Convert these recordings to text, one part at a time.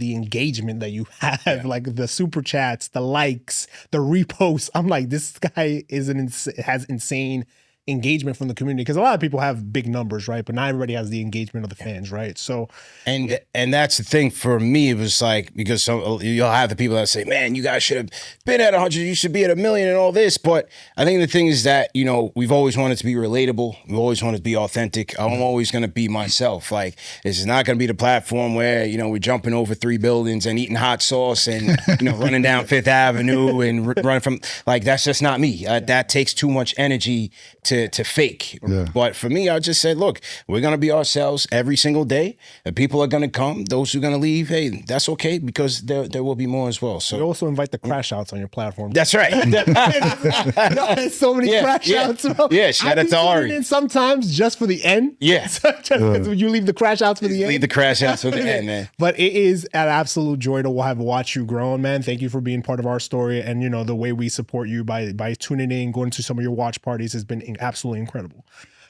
the engagement that you have, like the super chats, the likes, the reposts. I'm like, this guy has insane engagement from the community, because a lot of people have big numbers, right? But not everybody has the engagement of the fans, right? So, and that's the thing for me. It was like, because you'll have the people that say, man, you guys should have been at 100, you should be at 1 million and all this. But I think the thing is that, you know, we've always wanted to be relatable. We've always wanted to be authentic. I'm always going to be myself. Like, this is not going to be the platform where, you know, we're jumping over 3 buildings and eating hot sauce and, you know, running down Fifth Avenue and running from, like, that's just not me. That takes too much energy to fake. Yeah. But for me, I just said, look, we're going to be ourselves every single day. And people are going to come. Those who are going to leave, hey, that's okay, because there will be more as well. So we also invite the crash outs on your platform. That's right. There's so many crash outs. Bro. Yeah, shout out to Ari. Sometimes just for the end. Yeah. You leave the crash outs for the end. Leave the crash outs for the end, man. But it is an absolute joy to have watched you grow, man. Thank you for being part of our story. And, you know, the way we support you by tuning in, going to some of your watch parties has been absolutely incredible.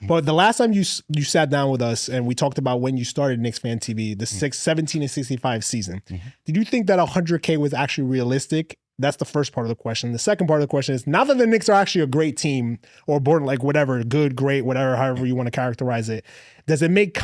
But the last time you sat down with us and we talked about when you started Knicks Fan TV, the 17 and 65 season, did you think that 100K was actually realistic? That's the first part of the question. The second part of the question is, now that the Knicks are actually a great team, or born, like whatever, good, great, whatever, however you want to characterize it, does it make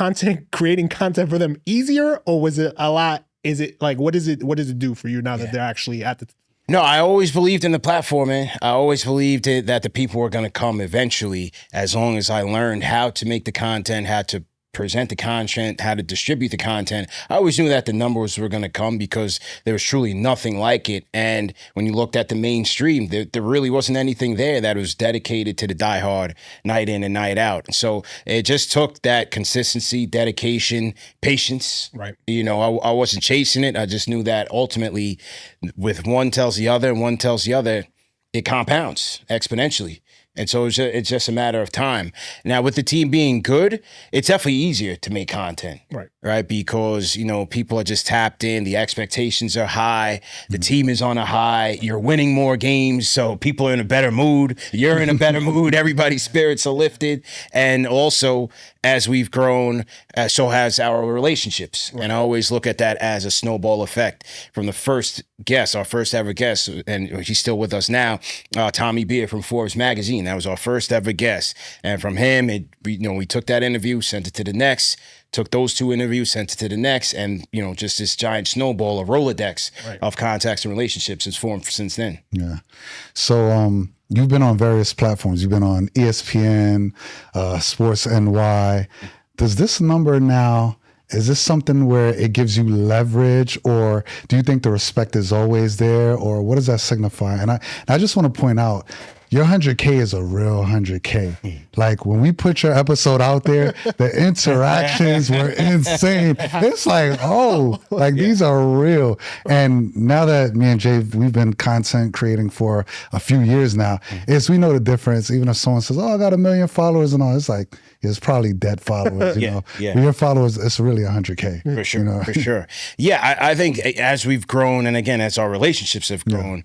creating content for them easier, or was it a lot? Is it like, what does it do for you now that they're actually at the... No, I always believed in the platform, man. I always believed that the people were going to come eventually, as long as I learned how to make the content, how to present the content, how to distribute the content. I always knew that the numbers were going to come, because there was truly nothing like it. And when you looked at the mainstream, there really wasn't anything there that was dedicated to the diehard night in and night out. So it just took that consistency, dedication, patience. Right. You know, I wasn't chasing it. I just knew that ultimately, with one tells the other and one tells the other, it compounds exponentially. And so it's just a matter of time. Now, with the team being good, it's definitely easier to make content, right? Because, you know, people are just tapped in. The expectations are high. The team is on a high. You're winning more games, so people are in a better mood. You're in a better mood. Everybody's spirits are lifted. And also, as we've grown, so has our relationships. And I always look at that as a snowball effect. From the first guest, our first ever guest, and he's still with us now, Tommy Beer from Forbes magazine. That was our first ever guest. And from him, we took that interview, sent it to the next, took those 2 interviews, sent it to the next, and, you know, just this giant snowball, a Rolodex of contacts and relationships has formed since then. Yeah. So you've been on various platforms. You've been on ESPN, Sports NY. Does this number now, is this something where it gives you leverage, or do you think the respect is always there, or what does that signify? And I just want to point out, your 100K is a real 100K. Like, when we put your episode out there, the interactions were insane. It's like, oh, like these are real. And now that me and Jay, we've been content creating for a few years now, we know the difference. Even if someone says, oh, I got 1 million followers and all, it's like, it's probably dead followers, you know. When your followers, it's really 100K. For sure, you know? For sure. Yeah, I think as we've grown, and again, as our relationships have grown,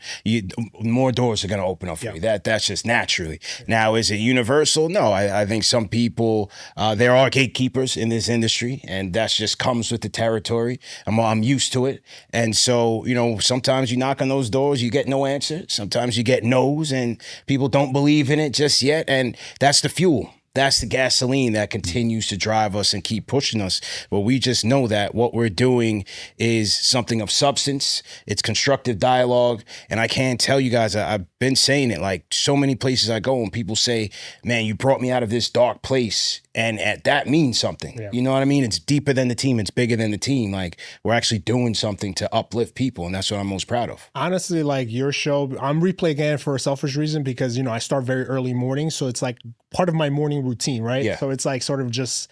more doors are going to open up for you. That's just naturally. Now, is it universal? No, I think some people, there are gatekeepers in this industry, and that just comes with the territory. I'm used to it. And so, you know, sometimes you knock on those doors, you get no answer. Sometimes you get no's, and people don't believe in it just yet. And that's the fuel. That's the gasoline that continues to drive us and keep pushing us. But we just know that what we're doing is something of substance. It's constructive dialogue. And I can't tell you guys, I've been saying it, like, so many places I go and people say, man, you brought me out of this dark place. And that means something. Yeah. You know what I mean? It's deeper than the team. It's bigger than the team. Like, we're actually doing something to uplift people. And that's what I'm most proud of. Honestly, like, your show, I'm replaying again for a selfish reason, because, you know, I start very early morning. So it's like part of my morning routine, right? Yeah. So it's like sort of just,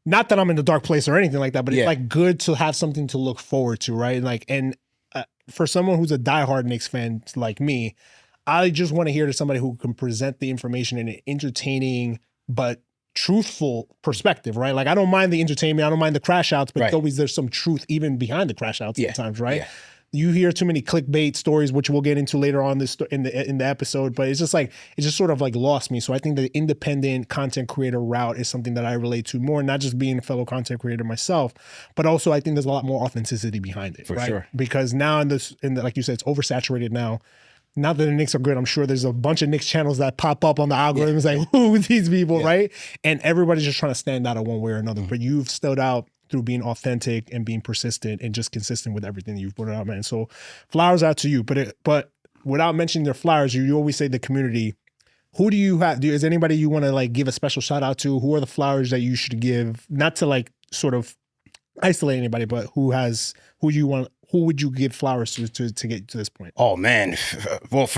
not that I'm in the dark place or anything like that, but it's like good to have something to look forward to, right? Like, and for someone who's a diehard Knicks fan like me, I just want to hear to somebody who can present the information in an entertaining but truthful perspective, right? Like, I don't mind the entertainment, I don't mind the crash outs, but always there's some truth even behind the crash outs sometimes, right? Yeah. you hear too many clickbait stories, which we'll get into later on this in the episode, but it's just like, it just sort of like lost me. So I think the independent content creator route is something that I relate to more, not just being a fellow content creator myself, but also I think there's a lot more authenticity behind it. For right? sure. Because now like you said, it's oversaturated now. Not that the Knicks are good, I'm sure there's a bunch of Knicks channels that pop up on the algorithms like, who are these people, right? And everybody's just trying to stand out in one way or another. But you've stood out through being authentic and being persistent and just consistent with everything that you've put out, man. So flowers out to you. But without mentioning their flowers, you always say the community. Who do you have? Is anybody you want to like give a special shout out to? Who are the flowers that you should give? Not to like sort of isolate anybody, but who would you give flowers to get to this point? Oh man, well,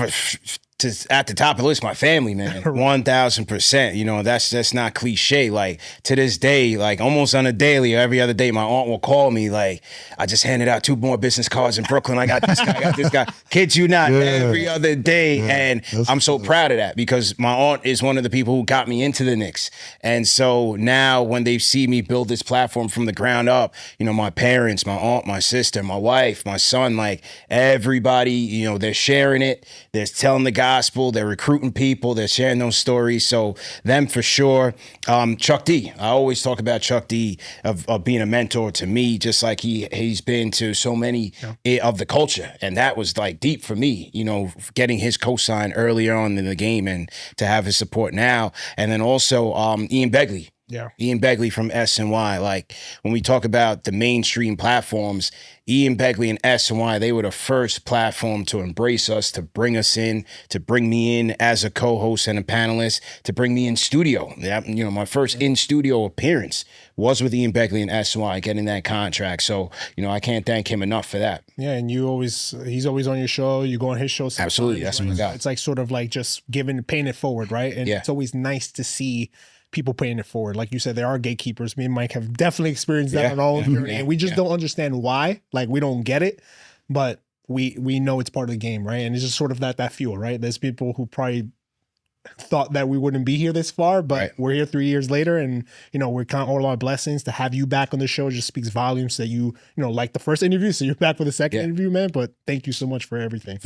at the top of the list, my family, man, 1000%. You know, that's not cliche. Like to this day, like almost on a daily or every other day, my aunt will call me like, I just handed out 2 more business cards in Brooklyn. I got this guy, I got this guy. Kid you not, every other day, and I'm so proud of that because my aunt is one of the people who got me into the Knicks. And so now when they see me build this platform from the ground up, you know, my parents, my aunt, my sister, my wife, my son, like everybody, you know, they're sharing it. They're telling the gospel. They're recruiting people. They're sharing those stories. So them for sure. Chuck D. I always talk about Chuck D of being a mentor to me, just like he's been to so many of the culture. And that was like deep for me, you know, getting his cosign earlier on in the game and to have his support now. And then also Ian Begley. Yeah. Ian Begley from SNY. Like when we talk about the mainstream platforms, Ian Begley and SNY, they were the first platform to embrace us, to bring us in, to bring me in as a co-host and a panelist, to bring me in studio. You know, my first in-studio appearance was with Ian Begley and SNY, getting that contract. So, you know, I can't thank him enough for that. Yeah, and he's always on your show. You go on his show sometimes. Absolutely, that's my guy. It's like sort of like just paying it forward, right? And it's always nice to see people paying it forward. Like you said, there are gatekeepers. Me and Mike have definitely experienced that on our own journey. And we just don't understand why. Like we don't get it, but we know it's part of the game, right? And it's just sort of that fuel, right? There's people who probably thought that we wouldn't be here this far, but we're here 3 years later, and you know, we count all our blessings. To have you back on the show just speaks volumes that you know, like the first interview, so you're back for the second interview, man. But thank you so much for everything.